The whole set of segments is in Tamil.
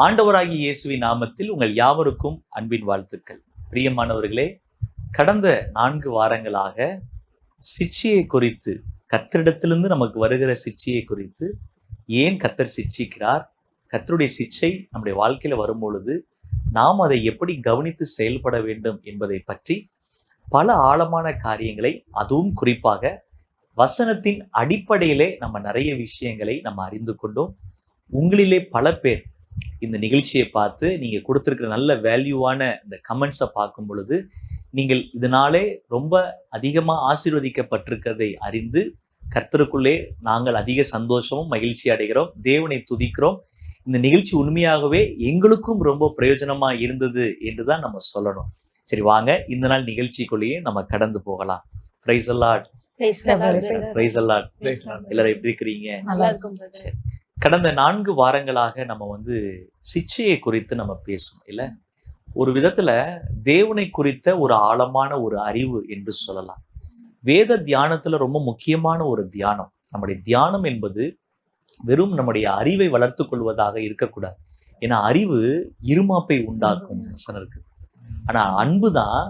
ஆண்டவராகிய இயேசுவின் நாமத்தில் உங்கள் யாவருக்கும் அன்பின் வாழ்த்துக்கள். பிரியமானவர்களே, கடந்த 4 வாரங்களாக சிட்சையை குறித்து, கர்த்தரிடத்திலிருந்து நமக்கு வருகிற சிட்சையை குறித்து, ஏன் கர்த்தர் சிட்சிக்கிறார், கர்த்தருடைய சிட்சை நம்முடைய வாழ்க்கையில வரும்பொழுது நாம் அதை எப்படி கவனித்து செயல்பட வேண்டும் என்பதை பற்றி பல ஆழமான காரியங்களை, அதுவும் குறிப்பாக வசனத்தின் அடிப்படையிலே நம்ம நிறைய விஷயங்களை நம்ம அறிந்து கொண்டோம். உங்களிலே பல பேர் இந்த நிகழ்ச்சியை பார்த்து நீங்க கொடுத்திருக்கிற நல்ல வேல்யூவான இந்த கமெண்ட்ஸை பார்க்கும் பொழுது நீங்கள் இதனாலே ரொம்ப அதிகமா ஆசீர்வதிக்கப்பட்டிருக்கிறதை அறிந்து கர்த்தருக்குள்ளே நாங்கள் அதிக சந்தோஷமும் மகிழ்ச்சி அடைகிறோம், தேவனை துதிக்கிறோம். இந்த நிகழ்ச்சி உண்மையாகவே எங்களுக்கும் ரொம்ப பிரயோஜனமா இருந்தது என்றுதான் நம்ம சொல்லணும். சரி, வாங்க இந்த நாள் நிகழ்ச்சிக்குள்ளேயே நம்ம கடந்து போகலாம். Praise the Lord. Praise the Lord. எல்லாரும் எப்படி இருக்கிறீங்க? சரி, கடந்த 4 வாரங்களாக நம்ம சிட்சையை குறித்து நம்ம பேசணும் இல்ல. ஒரு விதத்துல தேவனை குறித்த ஒரு ஆழமான ஒரு அறிவு என்று சொல்லலாம். வேத தியானத்துல ரொம்ப முக்கியமான ஒரு தியானம். நம்முடைய தியானம் என்பது வெறும் நம்முடைய அறிவை வளர்த்து கொள்வதாக இருக்கக்கூடாது. ஏன்னா அறிவு இருமாப்பை உண்டாக்கும் வசனம் இருக்கு. ஆனா அன்புதான்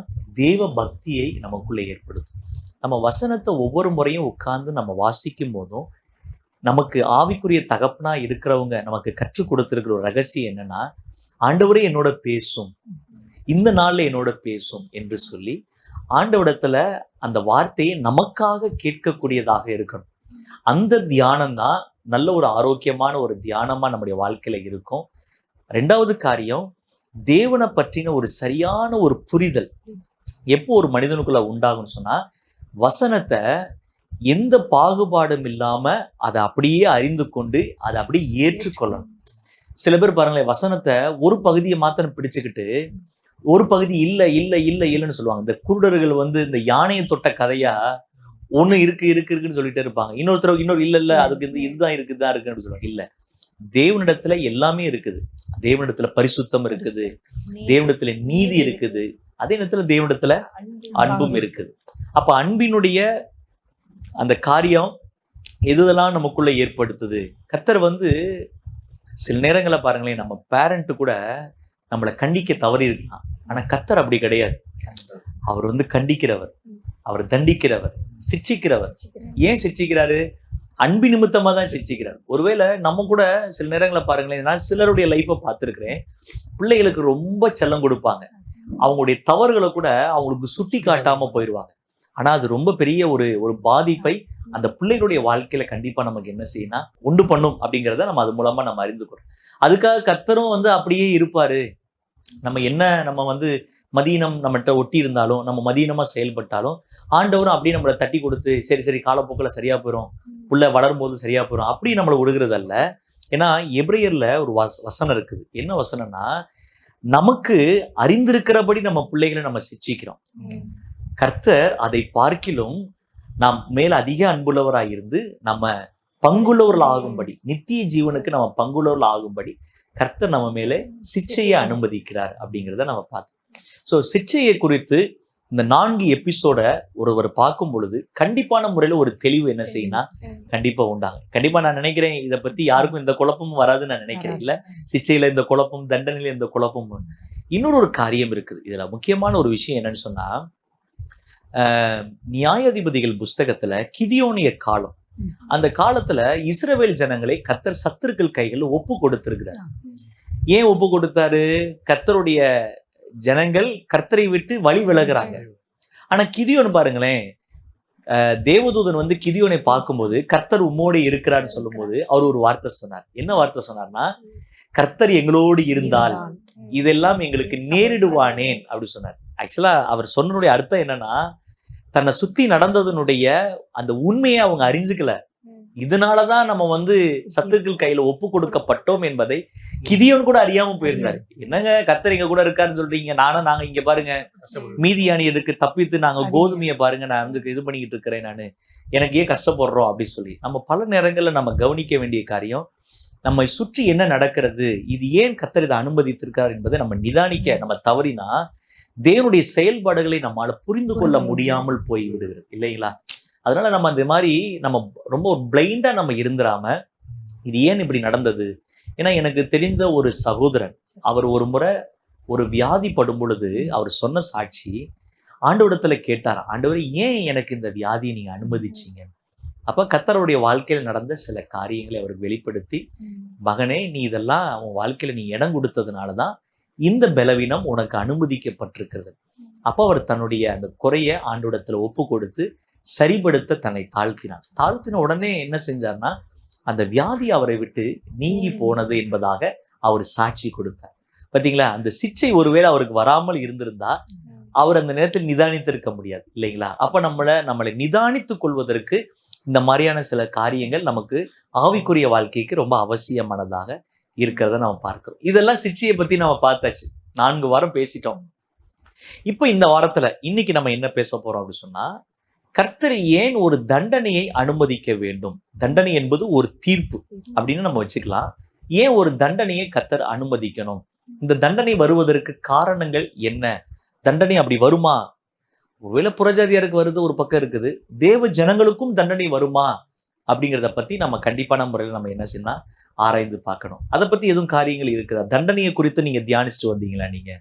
தேவ பக்தியை நமக்குள்ளே ஏற்படுத்தும். நம்ம வசனத்தை ஒவ்வொரு முறையும் உட்கார்ந்து நம்ம வாசிக்கும் போதும் நமக்கு ஆவிக்குரிய தகப்பனா இருக்கிறவங்க நமக்கு கற்றுக் கொடுத்திருக்கிற ஒரு ரகசியம் என்னன்னா, ஆண்டவரே என்னோட பேசும், இந்த நாள்ல என்னோட பேசும் என்று சொல்லி ஆண்டவரிடத்துல அந்த வார்த்தையை நமக்காக கேட்கக்கூடியதாக இருக்கணும். அந்த தியானம் தான் நல்ல ஒரு ஆரோக்கியமான ஒரு தியானமா நம்முடைய வாழ்க்கையில இருக்கும். 2வது காரியம், தேவனை பற்றின ஒரு சரியான ஒரு புரிதல் எப்போ ஒரு மனிதனுக்குள்ள உண்டாகும்னு சொன்னா, வசனத்தை எந்த பாகுபாடும் இல்லாம அதை அப்படியே அறிந்து கொண்டு அதை அப்படியே ஏற்றுக்கொள்ளணும். சில பேர் பாருங்களேன், வசனத்தை ஒரு பகுதியை மாத்திரம் பிடிச்சுக்கிட்டு ஒரு பகுதி இல்ல இல்ல இல்ல இல்லைன்னு சொல்லுவாங்க. இந்த குருடர்கள் இந்த யானையை தொட்ட கதையா ஒண்ணு இருக்குன்னு சொல்லிட்டே இருப்பாங்க. இன்னொரு இல்ல அதுக்கு இதுதான் இருக்குன்னு சொல்லுவாங்க. இல்ல, தேவனிடத்துல எல்லாமே இருக்குது. தேவனிடத்துல பரிசுத்தம் இருக்குது, தேவனிடத்துல நீதி இருக்குது, அதே நேரத்துல தேவனிடத்துல அன்பும் இருக்குது. அப்ப அன்பினுடைய அந்த காரியம் எதுதெல்லாம் நமக்குள்ள ஏற்படுத்துது. கர்த்தர் சில நேரங்களை பாருங்களேன், நம்ம பேரண்ட் கூட நம்மளை கண்டிக்க தவறி இருக்கலாம். ஆனா கர்த்தர் அப்படி கிடையாது. அவர் கண்டிக்கிறவர், அவர் தண்டிக்கிறவர், சிட்சிக்கிறவர். ஏன் சிட்சிக்கிறாரு? அன்பு நிமித்தமா தான் சிட்சிக்கிறார். ஒருவேளை நம்ம கூட சில நேரங்களை பாருங்களேன், நான் சிலருடைய லைஃப்பை பார்த்துருக்கிறேன். பிள்ளைகளுக்கு ரொம்ப செல்லம் கொடுப்பாங்க, அவங்களுடைய தவறுகளை கூட அவங்களுக்கு சுட்டி காட்டாம போயிடுவாங்க. ஆனா அது ரொம்ப பெரிய ஒரு பாதிப்பை அந்த பிள்ளைகளுடைய வாழ்க்கையில கண்டிப்பா நமக்கு என்ன செய்யணும், உண்டு பண்ணும் அப்படிங்கிறத நம்ம அது மூலமா நம்ம அறிந்துக்கிறோம். அதுக்காக கர்த்தரும் அப்படியே இருப்பாரு. நம்ம மதீனம் நம்மகிட்ட ஒட்டி இருந்தாலும், நம்ம மதீனமா செயல்பட்டாலும் ஆண்டவரும் அப்படியே நம்மளை தட்டி கொடுத்து சரி காலப்போக்கில் சரியா போயிடும், புள்ள வளரும் போது சரியா போயிடும் அப்படி நம்மளை விடுகிறது அல்ல. ஏன்னா எபிரேயர்ல ஒரு வசனம் இருக்குது. என்ன வசனம்னா, நமக்கு அறிந்திருக்கிறபடி நம்ம பிள்ளைகளை நம்ம சிட்சிக்கிறோம். கர்த்தர் அதை பார்க்கிலும் நாம் மேல அதிக அன்புள்ளவராக இருந்து நம்ம பங்குள்ளவர்கள் ஆகும்படி, நித்திய ஜீவனுக்கு நம்ம பங்குள்ளவர்கள் ஆகும்படி கர்த்தர் நம்ம மேலே சிட்சையை அனுமதிக்கிறார் அப்படிங்கிறத நம்ம பார்த்தோம். ஸோ சிட்சையை குறித்து இந்த 4 எபிசோட ஒருவர் பார்க்கும் பொழுது கண்டிப்பான முறையில ஒரு தெளிவு என்ன செய்யணும், கண்டிப்பா உண்டாங்க. கண்டிப்பா நான் நினைக்கிறேன் இதை பத்தி யாருக்கும் இந்த குழப்பமும் வராதுன்னு நான் நினைக்கிறேன். இல்ல, சிட்சையில இந்த குழப்பம், தண்டனையில இந்த குழப்பம். இன்னொரு காரியம் இருக்குது இதுல. முக்கியமான ஒரு விஷயம் என்னன்னு சொன்னா, நியாயாதிபதிகள் புஸ்தகத்துல கிதியோனிய காலம், அந்த காலத்துல இஸ்ரவேல் ஜனங்களை கர்த்தர் சத்துருக்கள் கைகள் ஒப்பு கொடுத்திருக்கிறார். ஏன் ஒப்பு கொடுத்தாரு? கர்த்தருடைய ஜனங்கள் கர்த்தரை விட்டு வழி விலகுறாங்க. ஆனா கிதியோன் பாருங்களேன், தேவதூதன் கிதியோனை பார்க்கும்போது கர்த்தர் உம்மோடு இருக்கிறான்னு சொல்லும் போது அவர் ஒரு வார்த்தை சொன்னார். என்ன வார்த்தை சொன்னார்னா, கர்த்தர் எங்களோடு இருந்தால் இதெல்லாம் எங்களுக்கு நேரிடுவானேன் அப்படி சொன்னார். ஆக்சுவலா அவர் சொன்னனுடைய அர்த்தம் என்னன்னா, தன்னை சுத்தி நடந்ததனுடைய அந்த உண்மையை அவங்க அறிஞ்சுக்கல. இதனாலதான் நம்ம சத்துருக்கள் கையில ஒப்பு கொடுக்கப்பட்டோம் என்பதை கிதியோன் கூட அறியாம போயிருந்தாரு. என்னங்க கர்த்தர் எங்க கூட இருக்காருன்னு சொல்றீங்க, நாங்க இங்க பாருங்க மீதியானி எதுக்கு தப்பித்து நாங்க கோதுமையை பாருங்க நான் இது பண்ணிக்கிட்டு இருக்கிறேன், எனக்கு ஏன் கஷ்டப்படுறோம் அப்படின்னு சொல்லி நம்ம பல நேரங்கள்ல நம்ம கவனிக்க வேண்டிய காரியம், நம்மை சுற்றி என்ன நடக்கிறது, இது ஏன் கர்த்தர் இதை அனுமதித்திருக்கார் என்பதை நம்ம நிதானிக்க நம்ம தவறினா தேவனுடைய செயல்பாடுகளை நம்மால புரிந்து கொள்ள முடியாமல் போய் விடுகிறது இல்லைங்களா? அதனால நம்ம அந்த மாதிரி நம்ம ரொம்ப பிளைண்டா நம்ம இருந்துடாம, இது ஏன் இப்படி நடந்தது, ஏன்னா எனக்கு தெரிந்த ஒரு சகோதரன், அவர் ஒரு முறை ஒரு வியாதி படும் பொழுது அவர் சொன்ன சாட்சி, ஆண்டவரிடத்துல கேட்டார், ஆண்டவரே ஏன் எனக்கு இந்த வியாதியை நீங்க அனுமதிச்சீங்க? அப்ப கர்த்தருடைய வாழ்க்கையில் நடந்த சில காரியங்களை அவர் வெளிப்படுத்தி, மகனே நீ இதெல்லாம் உன் வாழ்க்கையில நீ இடம் கொடுத்ததுனாலதான் இந்த பலவீனம் உனக்கு அனுமதிக்கப்பட்டிருக்கிறது. அப்போ அவர் தன்னுடைய அந்த குறைய ஆண்டவரிடத்துல ஒப்பு கொடுத்து சரிபடுத்த தன்னை தாழ்த்தின உடனே என்ன செஞ்சார்னா, அந்த வியாதி அவரை விட்டு நீங்கி போனது என்பதாக அவர் சாட்சி கொடுத்தார். பாத்தீங்களா, அந்த சிக்ஷை ஒருவேளை அவருக்கு வராமல் இருந்திருந்தா அவர் அந்த நேரத்தில் நிதானித்திருக்க முடியாது இல்லைங்களா? அப்ப நம்மளை நிதானித்துக் கொள்வதற்கு இந்த மாதிரியான சில காரியங்கள் நமக்கு ஆவிக்குரிய வாழ்க்கைக்கு ரொம்ப அவசியமானதாக இருக்கிறத நம்ம பார்க்கிறோம். இதெல்லாம் சிக்ஷையை பத்தி நம்ம பார்த்தாச்சு, 4 வாரம் பேசிட்டோம். இப்ப இந்த வாரத்துல இன்னைக்கு நம்ம என்ன பேச போறோம் அப்படின்னு சொன்னா, கர்த்தர் ஏன் ஒரு தண்டனையை அனுமதிக்க வேண்டும்? தண்டனை என்பது ஒரு தீர்ப்பு அப்படின்னு நம்ம வச்சுக்கலாம். ஏன் ஒரு தண்டனையை கர்த்தர் அனுமதிக்கணும்? இந்த தண்டனை வருவதற்கு காரணங்கள் என்ன? தண்டனை அப்படி வருமா? ஒருவேளை புறஜாதியாருக்கு வருது ஒரு பக்கம் இருக்குது, தேவ ஜனங்களுக்கும் தண்டனை வருமா அப்படிங்கிறத பத்தி நம்ம கண்டிப்பான முறையில் நம்ம என்ன செய்யணும், ஆராய்ந்து பார்க்கணும். அதை பத்தி எதுவும் காரியங்கள் இருக்குதா? தண்டனையை குறித்து நீங்க தியானிச்சுட்டு வந்தீங்களா நீங்க?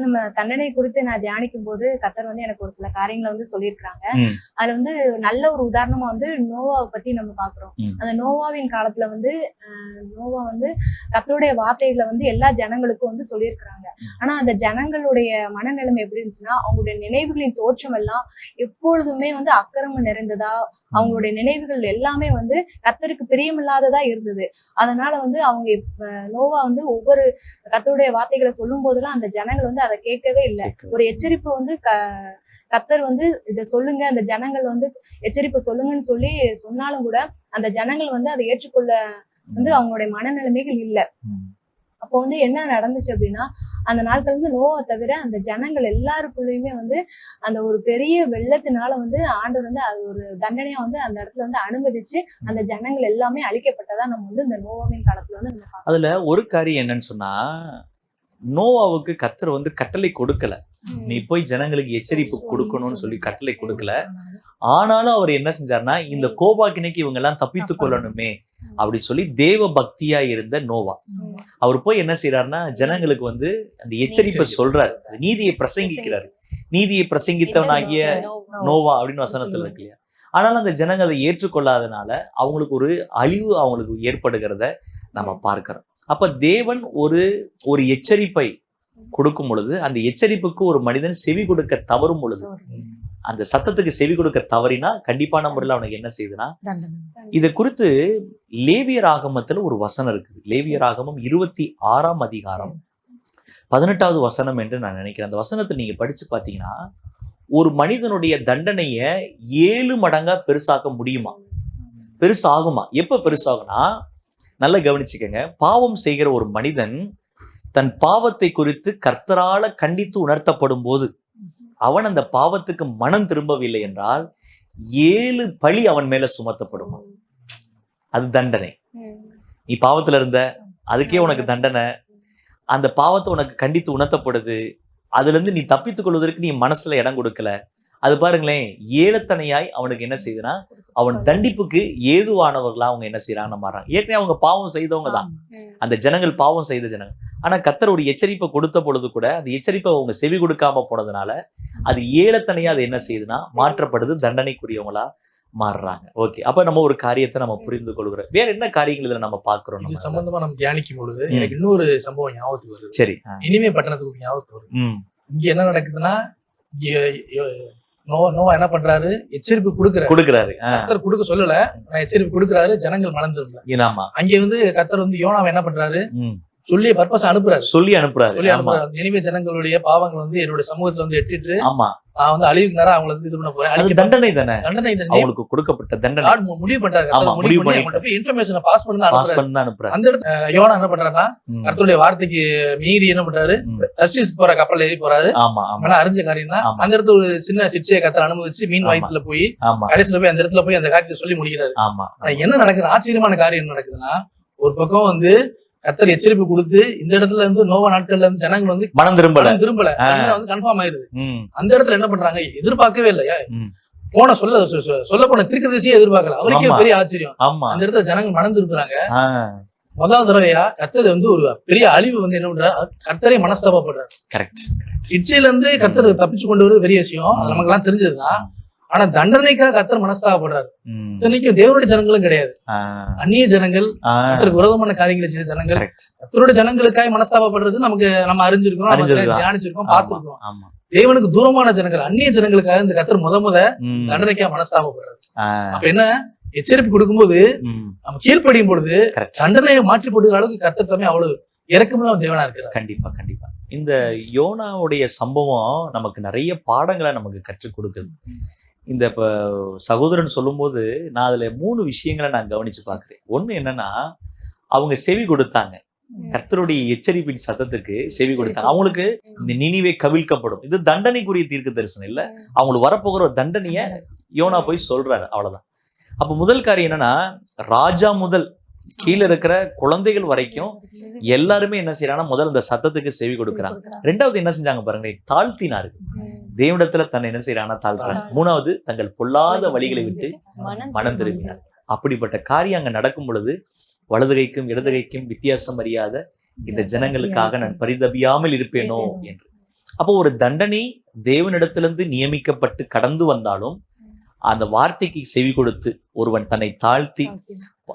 நம்ம தண்டனை குறித்து நான் தியானிக்கும் போது கர்த்தர் எனக்கு ஒரு சில காரியங்களை சொல்லியிருக்காங்க. அதுல நல்ல ஒரு உதாரணமா நோவாவை பத்தி நம்ம பாக்குறோம். அந்த நோவாவின் காலத்துல நோவா கர்த்தருடைய வார்த்தைகளை எல்லா ஜனங்களுக்கும் சொல்லியிருக்கிறாங்க. ஆனா அந்த ஜனங்களுடைய மனநிலைமை எப்படி இருந்துச்சுன்னா, அவங்களுடைய நினைவுகளின் தோற்றம் எல்லாம் எப்பொழுதுமே அக்கிரமம் நிறைந்ததா, அவங்களுடைய நினைவுகள் எல்லாமே கர்த்தருக்கு பிரியமில்லாததா இருந்தது. அதனால அவங்க நோவா ஒவ்வொரு கர்த்தருடைய வார்த்தைகளை சொல்லும் போதெல்லாம் அந்த ஜனங்கள் அதை கேட்கவே இல்லை. ஒரு எச்சரிப்பு கர்த்தர் இதை சொல்லுங்க, அந்த ஜனங்கள் எச்சரிப்பு சொல்லுங்கன்னு சொன்னாலும் கூட அந்த ஜனங்கள் அதை ஏற்றுக்கொள்ள அவங்களுடைய மனநிலைமைகள் இல்லை. அப்போ என்ன நடந்துச்சு அப்படின்னா, அந்த நாட்கள் நோவா தவிர அந்த ஜனங்கள் எல்லாருக்குள்ளயுமே அந்த ஒரு பெரிய வெள்ளத்தினால ஆண்டவர் அது ஒரு தண்டனையா அந்த இடத்துல அனுமதிச்சு அந்த ஜனங்கள் எல்லாமே அழிக்கப்பட்டதா நம்ம இந்த நோவாவின் காலத்துல அதுல ஒரு காரியம் என்னன்னு சொன்னா, நோவாவுக்கு கர்த்தர் கட்டளை கொடுக்கல, நீ போய் ஜனங்களுக்கு எச்சரிப்பு கொடுக்கணும்னு சொல்லி கட்டளை கொடுக்கல. ஆனாலும் அவர் என்ன செஞ்சார்னா, இந்த கோபாக்கினைக்கு இவங்க எல்லாம் தப்பித்து கொள்ளணுமே அப்படி சொல்லி தேவ பக்தியா இருந்த நோவா அவர் போய் என்ன செய்யறாருன்னா, ஜனங்களுக்கு அந்த எச்சரிப்பை சொல்றாரு, நீதியை பிரசங்கிக்கிறாரு. நீதியை பிரசங்கித்தவனாகிய நோவா அப்படின்னு வசனத்துல இருக்கு இல்லையா? ஆனாலும் அந்த ஜனங்க அதை ஏற்றுக்கொள்ளாதனால அவங்களுக்கு ஒரு அழிவு அவங்களுக்கு ஏற்படுகிறத நம்ம பார்க்கிறோம். அப்ப தேவன் ஒரு எச்சரிப்பை கொடுக்கும் பொழுது, அந்த எச்சரிப்புக்கு ஒரு மனிதன் செவி கொடுக்க தவறும் பொழுது, அந்த சத்தத்துக்கு செவி கொடுக்க தவறினா கண்டிப்பான முறையில் அவனுக்கு என்ன செய்யுதுன்னா, இதை குறித்து லேவியராகமத்துல ஒரு வசனம் இருக்குது. லேவியராகமம் 26ஆம் அதிகாரம் 18வது வசனம் என்று நான் நினைக்கிறேன். அந்த வசனத்தை நீங்க படிச்சு பாத்தீங்கன்னா, ஒரு மனிதனுடைய தண்டனைய 7 மடங்கா பெருசாக்க முடியுமா? பெருசாகுமா? எப்ப பெருசாகும்னா, நல்லா கவனிச்சுக்கங்க, பாவம் செய்கிற ஒரு மனிதன் தன் பாவத்தை குறித்து கர்த்தரால கண்டித்து உணர்த்தப்படும் போது அவன் அந்த பாவத்துக்கு மனம் திரும்பவில்லை என்றால் 7 பழி அவன் மேல சுமத்தப்படுமா. அது தண்டனை. நீ பாவத்துல இருந்த, அதுக்கே உனக்கு தண்டனை. அந்த பாவத்தை உனக்கு கண்டித்து உணர்த்தப்படுது, அதுல இருந்து நீ தப்பித்துக் கொள்வதற்கு நீ மனசுல இடம் கொடுக்கல. அது பாருங்களேன், ஏலத்தனையாய் அவனுக்கு என்ன செய்யுதுன்னா, அவன் தண்டிப்புக்கு ஏதுவானவர்களா அவங்க என்ன செய்யறாங்க மாறாங்க. ஏற்கனவே அவங்க பாவம் செய்தவங்க தான், அந்த ஜனங்கள் பாவம் செய்த ஜனங்கள். ஆனா கர்த்தர் ஒரு எச்சரிப்பை கொடுத்த பொழுது கூட அந்த எச்சரிப்பை அவங்க செவி கொடுக்காம போனதுனால அது ஏலத்தனையா அது என்ன செய்யுதுன்னா மாற்றப்படுது, தண்டனைக்குரியவங்களா மாறுறாங்க. ஓகே, அப்ப நம்ம ஒரு காரியத்தை நம்ம புரிந்து கொள்கிறோம். வேற என்ன காரியங்கள் இதுல நம்ம பாக்குறோம்? இது சம்பந்தமா நம்ம தியானிக்கும் பொழுது எனக்கு இன்னொரு சம்பவம் ஞாபகத்துக்கு வருது. சரி, இனிமே பட்டணத்துக்கு ஞாபகத்துக்கு வருது. இங்க என்ன நடக்குதுன்னா, நோவா என்ன பண்றாரு, எச்சரிப்பு கொடுக்குறாரு. கர்த்தர் கொடுக்க சொல்லல, நான் எச்சரிப்பு கொடுக்குறாரு, ஜனங்கள் மறந்துடல. அங்க கர்த்தர் யோனாவை என்ன பண்றாரு, சொல்லி பர்பஸ் அனுப்புறாரு. நினைவே ஜனங்களுடைய பாவங்கள் என்னோட சமூகத்துல எட்டிட்டு நான் அழிவுக்கு நேரம் அவங்களை இது பண்ண போறேன். தண்டனை தானே அவங்களுக்கு கொடுக்கப்பட்ட தண்டனை. முடிவு பண்றாரு, இன்ஃபர்மேஷனை பாஸ் பண்ணி அனுப்புறாரு. அந்த இடத்துல யோனா என்ன பண்றாருன்னா, கர்த்தருடைய வார்த்தைக்கு மீறி என்ன பண்றாரு, தர்ஷீஸ் போற கப்பல் ஏறி போறாரு. அறிஞ்ச காரியம் தான். அந்த இடத்துல ஒரு சின்ன சிக்ஷையை கர்த்தர் அனுமதிச்சு மீன் வயிற்றுல போய் கடைசியில போய் அந்த இடத்துல போய் அந்த காரியத்தை சொல்லி முடிக்கிறாரு. என்ன நடக்குது, ஆச்சரியமான காரியம் என்ன நடக்குதுன்னா, ஒரு பக்கம் கர்த்தர் எச்சரிப்பு கொடுத்து இந்த இடத்துல நோவா நாட்கள்ல ஜனங்கள் மனம் திரும்பல கன்ஃபார்ம் ஆயிருது. அந்த இடத்துல என்ன பண்றாங்க, எதிர்பார்க்கவே இல்லையா, போன சொல்ல போன தீர்க்கதரிசியே எதிர்பார்க்கல. அவருக்கே பெரிய ஆச்சரியம். அந்த இடத்துல ஜனங்கள் மனம் திரும்புறாங்க. முதல் தடவையா கர்த்தர் வந்து ஒரு பெரிய அழிவு வந்து என்ன பண்றாரு, கர்த்தரே மனஸ்தாபப்படுறாரு. கரெக்ட். சிக்ஷையில இருந்து கர்த்தர் தப்பிச்சு கொண்டு வருவது பெரிய விஷயம், அது நமக்கு எல்லாம் தெரிஞ்சதுதான். ஆனா தண்டனைக்காக கர்த்தர் மனஸ்தாபப்படுறாரு. இத்தனைக்கும் தேவனுடைய ஜனங்களும் கிடையாது, அந்நிய ஜனங்கள், கர்த்தருக்கு விரோதமான காரியங்களை செய்த ஜனங்கள். கர்த்தருடைய ஜனங்களுக்காக மனஸ்தாபப்படுறது நமக்கு நம்ம அறிஞ்சிருக்கோம், நம்ம தியானிச்சிருக்கோம், பார்த்திருக்கோம். தேவனுக்கு தூரமான ஜனங்கள், அந்நிய ஜனங்களுக்காக இந்த கர்த்தர் முத தண்டனைக்காக மனஸ்தாபப்படுறாரு. அப்ப என்ன எச்சரிப்பு கொடுக்கும்போது நம்ம கீழ்ப்படியும் பொழுது தண்டனையை மாற்றி போடுற அளவுக்கு கர்த்தர் தம்மை அவ்வளவு இறக்கமுள்ள தேவனா இருக்கிறார். கண்டிப்பா கண்டிப்பா. இந்த யோனாவுடைய சம்பவம் நமக்கு நிறைய பாடங்களை நமக்கு கற்றுக் கொடுக்குது. இந்த இப்ப சகோதரன் சொல்லும் போது நான் அதுல 3 விஷயங்களை நான் கவனிச்சு பாக்குறேன். ஒண்ணு என்னன்னா, அவங்க செவி கொடுத்தாங்க, கர்த்தருடைய எச்சரிப்பின் சத்தத்துக்கு செவி கொடுத்தாங்க. அவங்களுக்கு இந்த நினிவே கவிழ்க்கப்படும், இது தண்டனைக்குரிய தீர்க்க தரிசனம் இல்ல, அவங்களுக்கு வரப்போகிற ஒரு தண்டனைய யோனா போய் சொல்றாரு, அவ்வளவுதான். அப்ப முதல் காரியம் என்னன்னா, ராஜா முதல் கீழே இருக்கிற குழந்தைகள் வரைக்கும் எல்லாருமே என்ன செய்யறாங்கன்னா, முதல்ல இந்த சத்தத்துக்கு செவி கொடுக்குறாங்க. 2வது என்ன செஞ்சாங்க பாருங்க, தாழ்த்தினாரு, தேவனிடத்துல தன்னை என்ன செய்யறாங்கன்னா தாழ்த்துறாங்க. 3வது தங்கள் பொல்லாத வழிகளை விட்டு மனம் திரும்பினார். அப்படிப்பட்ட காரியம் அங்க நடக்கும் பொழுது வலதுகைக்கும் இடதுகைக்கும் வித்தியாசம் அறியாத இந்த ஜனங்களுக்காக நான் பரிதபியாமல் இருப்பேனோ என்று. அப்போ ஒரு தண்டனை தேவனிடத்திலிருந்து நியமிக்கப்பட்டு கடந்து வந்தாலும் அந்த வார்த்தைக்கு செவி கொடுத்து ஒருவன் தன்னை தாழ்த்தி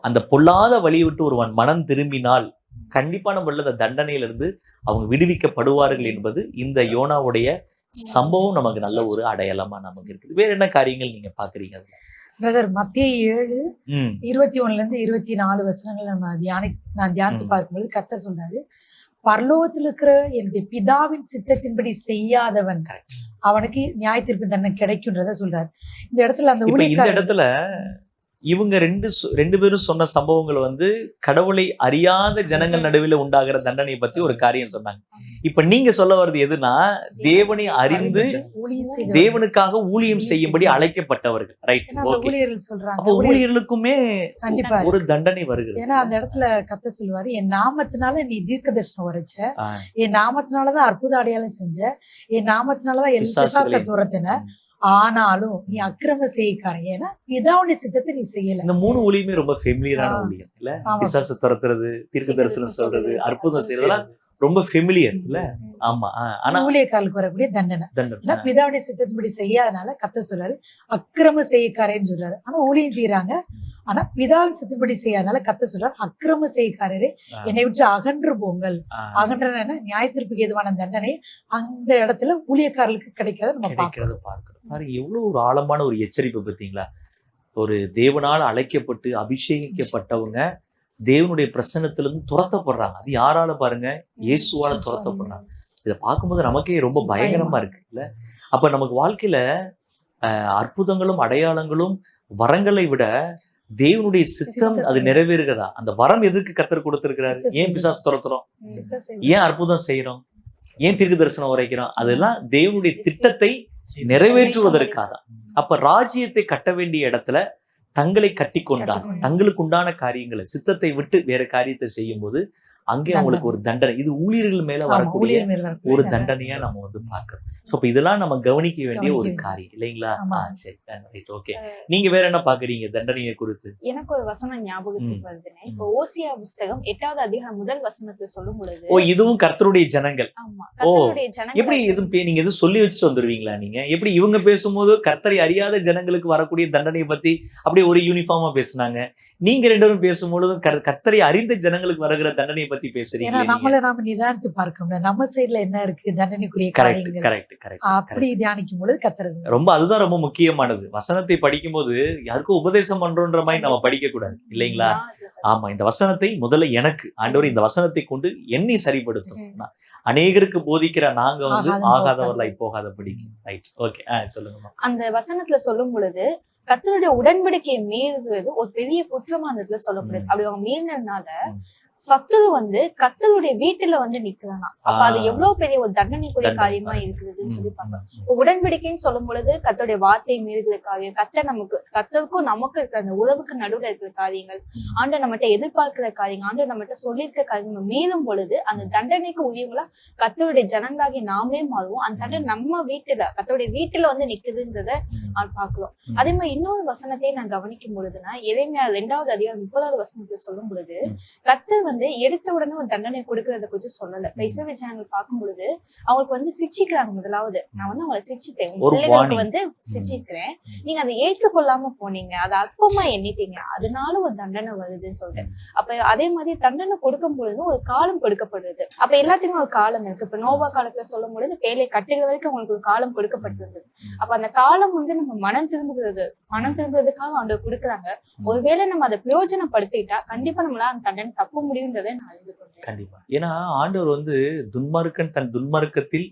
அந்த பொல்லாத வழியை விட்டு ஒருவன் மனம் திரும்பினால் கண்டிப்பா நம்ம அந்த தண்டனையிலிருந்து அவங்க விடுவிக்கப்படுவார்கள் என்பது இந்த யோனாவுடைய சம்பவம் நமக்கு நல்ல ஒரு அடையாளமா நமக்கு இருக்குது. வேற என்ன காரியங்கள் நீங்க பாக்குறீங்க? பிரதர், மத்திய 7:21-24 நான் தியானித்து பார்க்கும்போது கர்த்தர் சொல்றாரு, பரலோகத்தில் இருக்கிற என்னுடைய பிதாவின் சித்தத்தின்படி செய்யாதவன் அவனுக்கு நியாய தீர்ப்பு தண்டனை கிடைக்கும்ன்றத சொல்றாரு. இந்த இடத்துல அந்த இந்த இடத்துல இவங்க ரெண்டு பேரும் சொன்ன சம்பவங்கள் வந்து கடவுளை அறியாத ஜனங்கள் நடுவில் உண்டாகிற தண்டனையை பத்தி ஒரு காரியம் சொன்னாங்க. இப்ப நீங்க சொல்ல வர்றது எதுனா, தேவனை அறிந்து தேவனுக்காக ஊழியம் செய்யும்படி அழைக்கப்பட்டவர்கள், ரைட்? அப்ப ஊழியர்களுக்குமே ஒரு தண்டனை வருகிறது. ஏன்னா அந்த இடத்துல கர்த்தர் சொல்லுவாரு, என் நாமத்தினால நீ தீர்க்க தரிசனம் உரைச்ச, என் நாமத்தினாலதான் அற்புத அடையாளம் செஞ்ச, என் நாமத்தினாலதான் எல்லா துரத்தின, ஆனாலும் நீ அக்கிரம செய்யக்காரன், ஏன்னா பிதாவுடைய சித்தத்தை நீ செய்யல. இந்த 3 ஊழியமே ரொம்ப ஃபெமிலியரான ஊழியம் இல்ல? பிசாசு துரத்துறது, தீர்க்க தரிசனம் சொல்றது, அற்புதம் செய்யறதுலாம் ரொம்ப ஃபெமிலியர் இல்ல? ஆமா. ஆனா ஊழியக்காரர்களுக்கு வரக்கூடிய தண்டனை பிதாவுடைய சித்தத்தின்படி செய்யாதனால கர்த்தர் சொல்றாரு அக்கிரம செய்யக்காரன்னு சொல்றாரு. ஆனா ஊழியம் செய்யறாங்க, ஆனா பிதாவின் சித்தப்படி செய்யாதனால கர்த்தர் சொல்றாரு அக்கிரம செய்யக்காரரே என்னை விட்டு அகன்று போங்கள். அகன்ற நியாய தீர்ப்புக்கு எதுவான தண்டனை அந்த இடத்துல ஊழியக்காரர்களுக்கு கிடைக்கிறத நம்ம பார்க்கிறோம். பாருங்க, எவ்வளவு ஒரு ஆழமான ஒரு எச்சரிப்பு பார்த்தீங்களா? ஒரு தேவனால் அழைக்கப்பட்டு அபிஷேகிக்கப்பட்டவங்க தேவனுடைய பிரசன்னத்திலிருந்து துரத்தப்படுறாங்க. அது யாரால பாருங்க? இயேசுவால துரத்தப்படுறாங்க. இதை பார்க்கும்போது நமக்கே ரொம்ப பயங்கரமா இருக்கு இல்ல? அப்ப நமக்கு வாழ்க்கையில அற்புதங்களும் அடையாளங்களும் வரங்களை விட தேவனுடைய சித்தம் அது நிறைவேறுகிறதா? அந்த வரம் எதுக்கு கர்த்தர் கொடுத்திருக்கிறாரு? ஏன் பிசாசு துரத்துறோம்? ஏன் அற்புதம் செய்யறோம்? ஏன் தீர்க்க தரிசனம் உரைக்கிறோம்? அதெல்லாம் தேவனுடைய திட்டத்தை நிறைவேற்றுவதற்காக. அப்ப ராஜ்யத்தை கட்ட வேண்டிய இடத்துல தங்களை கட்டி கொண்டார். தங்களுக்கு உண்டான காரியங்களை சித்தத்தை விட்டு வேற காரியத்தை செய்யும் போது அங்கே அவங்களுக்கு ஒரு தண்டனை. இது ஊழியர்கள் மேல வரக்கூடிய ஒரு தண்டனையா நம்ம வந்து பார்க்கிறோம். சோ இப்ப இதெல்லாம் நம்ம கவனிக்க வேண்டிய ஒரு காரியம் இல்லைங்களா? சரி, ரைட், ஓகே. நீங்க வேற என்ன பாக்குறீங்க தண்டனையை குறித்து? எனக்கு ஒரு வசனம் ஞாபகத்துக்கு வருதுங்க. இப்போ ஓசியா புஸ்தகம் 8வது அதிகாரம் முதல் வசனத்தை சொல்லும் பொழுது, இதுவும் கர்த்தருடைய ஜனங்கள். எப்படி நீங்க எதுவும் சொல்லி வச்சுட்டு வந்துருவீங்களா? நீங்க எப்படி இவங்க பேசும்போது கர்த்தரை அறியாத ஜனங்களுக்கு வரக்கூடிய தண்டனையை பத்தி அப்படியே ஒரு யூனிஃபார்மா பேசுனாங்க, நீங்க 2 பேரும் பேசும்பொழுது கர்த்தரை அறிந்த ஜனங்களுக்கு வருகிற தண்டனையை பத்தி பேசுறீங்க. நம்மள நாம நிதானித்து பார்க்கணும், நம்ம சைடுல என்ன இருக்கு தண்டனைக்குரிய காரியங்கள். அப்படி தியானிக்கும் பொழுது கர்த்தர் ரொம்ப அதுதான் ரொம்ப முக்கியமானது. வசனத்தை படிக்கும் போது யாருக்கும் உபதேசம் பண்றோன்ற மாதிரி நம்ம படிக்க கூடாது இல்லைங்களா? ஆமா, இந்த வசனத்தை முதல்ல எனக்கு ஆண்டவர் இந்த வசனத்தை கொண்டு என்னை சரிப்படுத்தும். அநேகருக்கு போதிக்கிற நாங்க வந்து ஆகாதவர்களாய் போகாத படிக்கும். ரைட், ஓகே, சொல்லுங்க. அந்த வசனத்துல சொல்லும் பொழுது கர்த்தருடைய உடன்படிக்கையை மீறுகிறது ஒரு பெரிய குற்றமானதுல சொல்லப்படுது. அப்படி அவங்க மீறினதுனால சத்துரு வந்து கர்த்தருடைய வீட்டுல வந்து நிக்கிறானா. அப்ப அது எவ்வளவு பெரிய ஒரு தண்டனைக்குரிய காரியமா இருக்குதுன்னு சொல்லி பார்க்கணும். உடன்படிக்கைன்னு சொல்லும் பொழுது கர்த்தருடைய வார்த்தையை மீறுகிற காரியம், கர்த்தருக்கும் நமக்கு இருக்கிற அந்த உறவுக்கு நடுவில் இருக்கிற காரியங்கள், ஆண்டு நம்மகிட்ட எதிர்பார்க்கிற காரியங்கள், ஆண்டு நம்மகிட்ட சொல்லியிருக்கிற காரியங்கள் மீறும் பொழுது அந்த தண்டனைக்கு உரியவங்களா கர்த்தருடைய ஜனங்களாகி நாமே மாறுவோம். அந்த தண்டனை நம்ம வீட்டுல கர்த்தருடைய வீட்டுல வந்து நிக்குதுன்றத பார்க்கிறோம். அதே மாதிரி இன்னொரு வசனத்தையும் நான் கவனிக்கும் பொழுதுனா, எரேமியா 2வது அதிகாரம் 30வது வசனத்தை சொல்லும் பொழுது கர்த்தர் வந்து எடுத்த உடனே ஒரு தண்டனை கொடுக்கறத குறிச்சு சொல்லல. இஸ்ரவேல் சேனல் பார்க்கும் பொழுது அவங்களுக்கு வந்து சிச்சிக்கிறாங்க. முதலாவது நான் வந்து அவங்களை சிச்சிட்டேன், பிள்ளைகளுக்கு வந்து சிச்சிக்கிறேன், நீங்க அதை ஏற்றுக்கொள்ளாம போனீங்க, அதை அற்பமா எண்ணிட்டீங்க, அதனால ஒரு தண்டனை வருதுன்னு சொல்லிட்டு. அப்ப அதே மாதிரி தண்டனை கொடுக்கும் பொழுது ஒரு காலம் கொடுக்கப்படுது. அப்ப எல்லாத்தையுமே ஒரு காலம் இருக்கு. இப்ப நோவா காலத்துல சொல்லும் பொழுது பேழை கட்டுகிற வரைக்கும் அவங்களுக்கு ஒரு காலம் கொடுக்கப்பட்டிருந்தது. அப்ப அந்த காலம் வந்து நம்ம மனம் திரும்புறதுக்காக ஆண்டவர் கொடுக்குறாங்க. ஒருவேளை நம்ம அதை பிரயோஜனப்படுத்திட்டா கண்டிப்பா நம்மளால அந்த தண்டனை தப்ப முடியுன்றதை நான் அறிந்து கொண்டேன். கண்டிப்பா. ஏன்னா ஆண்டவர் வந்து துன்மார்க்கன் தன் துன்மார்க்கத்தில்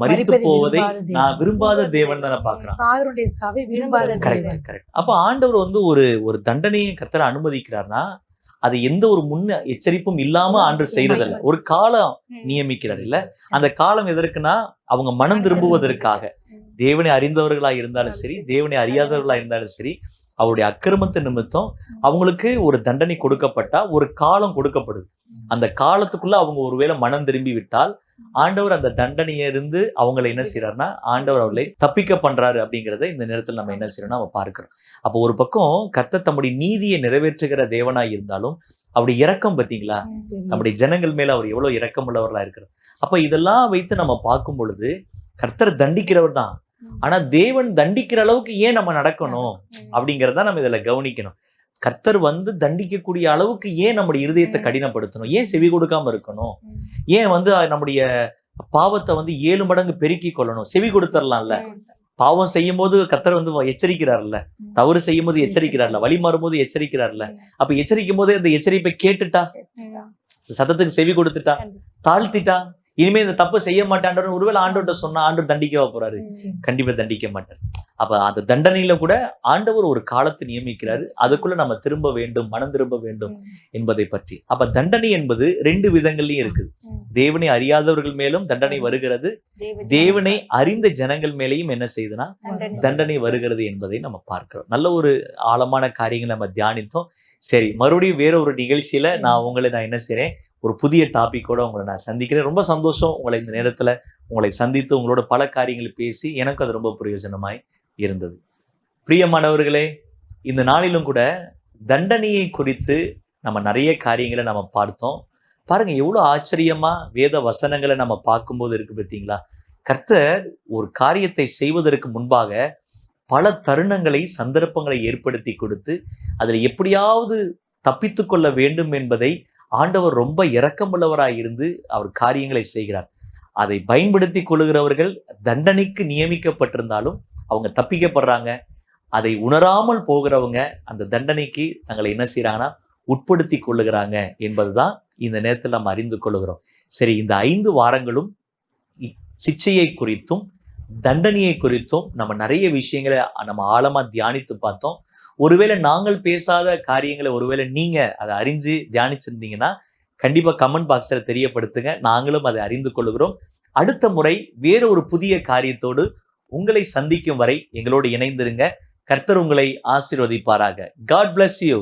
மரித்து போவதை நான் விரும்பாத தேவன் தானே பாக்குறான். கரெக்ட். அப்ப ஆண்டவர் வந்து ஒரு தண்டனையை கர்த்தர் அனுமதிக்கிறார்னா அது எந்த ஒரு முன்ன எச்சரிப்பும் இல்லாம ஆண்டு செய்யறதில்ல. ஒரு காலம் நியமிக்கிறார் இல்ல. அந்த காலம் எதற்குன்னா அவங்க மனம் திரும்புவதற்காக. தேவனை அறிந்தவர்களா இருந்தாலும் சரி, தேவனை அறியாதவர்களா இருந்தாலும் சரி, அவருடைய அக்கிரமத்து நிமித்தம் அவங்களுக்கு ஒரு தண்டனை கொடுக்கப்பட்டா ஒரு காலம் கொடுக்கப்படுது. அந்த காலத்துக்குள்ள அவங்க ஒருவேளை மனம் திரும்பி விட்டால் ஆண்டவர் அந்த தண்டனையிலிருந்து அவங்களை என்ன செய்யறாருன்னா ஆண்டவர் அவர்களை தப்பிக்க பண்றாரு அப்படிங்கிறத இந்த நேரத்தில் நம்ம என்ன செய்யறோம்னா நம்ம பார்க்கிறோம். அப்போ ஒரு பக்கம் கர்த்தர் தம்முடைய நீதியை நிறைவேற்றுகிற தேவனாய் இருந்தாலும் அவருடைய இரக்கம் பார்த்தீங்களா, நம்முடைய ஜனங்கள் மேல அவர் எவ்வளவு இரக்கம் உள்ளவர்களா இருக்கிறார். அப்ப இதெல்லாம் வைத்து நம்ம பார்க்கும் பொழுது கர்த்தர் தண்டிக்கிறவர் தான். ஆனா தேவன் தண்டிக்கிற அளவுக்கு ஏன் நம்ம நடக்கணும் அப்படிங்கிறத நம்ம இதுல கவனிக்கணும். கர்த்தர் வந்து தண்டிக்கக்கூடிய அளவுக்கு ஏன் நம்முடைய இருதயத்தை கடினப்படுத்தணும், ஏன் செவி கொடுக்காம இருக்கணும், ஏன் வந்து நம்முடைய பாவத்தை வந்து 7 மடங்கு பெருக்கி கொள்ளணும். செவி கொடுத்துடலாம்ல. பாவம் செய்யும் போது கர்த்தர் வந்து எச்சரிக்கிறார்ல, தவறு செய்யும் போது எச்சரிக்கிறார்ல, வழி மாறும் போது எச்சரிக்கிறார்ல. அப்ப எச்சரிக்கும் போது அந்த எச்சரிப்பை கேட்டுட்டா, சத்தத்துக்கு செவி கொடுத்துட்டா, தாழ்த்திட்டா, இனிமே இந்த தப்பு செய்ய மாட்டான்ற ஒருவேளை ஆண்டவர்கிட்ட சொன்னா ஆண்டவர் தண்டிக்கவா போறாரு? கண்டிப்பா தண்டிக்க மாட்டார். அப்ப அந்த தண்டனையில கூட ஆண்டவர் ஒரு காலத்தை நியமிக்கிறாரு. அதுக்குள்ள நம்ம திரும்ப வேண்டும், மனம் திரும்ப வேண்டும் என்பதை பற்றி. அப்ப தண்டனை என்பது 2 விதங்கள்லயும் இருக்குது. தேவனை அறியாதவர்கள் மேலும் தண்டனை வருகிறது, தேவனை அறிந்த ஜனங்கள் மேலேயும் என்ன செய்யுதுன்னா தண்டனை வருகிறது என்பதை நம்ம பார்க்கிறோம். நல்ல ஒரு ஆழமான காரியங்களை நம்ம தியானித்தோம். சரி, மறுபடியும் வேற ஒரு நிகழ்ச்சியில நான் என்ன செய்றேன், ஒரு புதிய டாபிக்கோட உங்களை நான் சந்திக்கிறேன். ரொம்ப சந்தோஷம் உங்களை இந்த நேரத்துல உங்களை சந்தித்து உங்களோட பல காரியங்களை பேசி எனக்கு அது ரொம்ப பிரயோஜனமாய் இருந்தது. பிரியமானவர்களே, இந்த நாளிலும் கூட தண்டனையை குறித்து நம்ம நிறைய காரியங்களை நம்ம பார்த்தோம். பாருங்க எவ்வளவு ஆச்சரியமா வேத வசனங்களை நம்ம பார்க்கும்போது இருக்கு பார்த்தீங்களா. கர்த்தர் ஒரு காரியத்தை செய்வதற்கு முன்பாக பல தருணங்களை, சந்தர்ப்பங்களை ஏற்படுத்தி கொடுத்து அதில் எப்படியாவது தப்பித்து கொள்ள வேண்டும் என்பதை ஆண்டவர் ரொம்ப இரக்கமுள்ளவராய் இருந்து அவர் காரியங்களை செய்கிறார். அதை பயன்படுத்தி கொள்ளுகிறவர்கள் தண்டனைக்கு நியமிக்கப்பட்டிருந்தாலும் அவங்க தப்பிக்கப்படுறாங்க. அதை உணராமல் போகிறவங்க அந்த தண்டனைக்கு தங்களை என்ன செய்யறாங்கன்னா உட்படுத்தி கொள்ளுகிறாங்க என்பதுதான் இந்த நேரத்தில் நம்ம அறிந்து கொள்ளுகிறோம். சரி, இந்த 5 வாரங்களும் சிக்ஷையை குறித்தும் தண்டனையை குறித்தும் நம்ம நிறைய விஷயங்களை நம்ம ஆழமா தியானித்து பார்த்தோம். ஒருவேளை நாங்கள் பேசாத காரியங்களை ஒருவேளை நீங்க அதை அறிஞ்சு தியானிச்சிருந்தீங்கன்னா கண்டிப்பா கமெண்ட் பாக்ஸ்ல தெரியப்படுத்துங்க. நாங்களும் அதை அறிந்து கொள்கிறோம். அடுத்த முறை வேற ஒரு புதிய காரியத்தோடு உங்களை சந்திக்கும் வரை எங்களோடு இணைந்திருங்க. கர்த்தர் உங்களை ஆசீர்வதிப்பாராக. God bless you.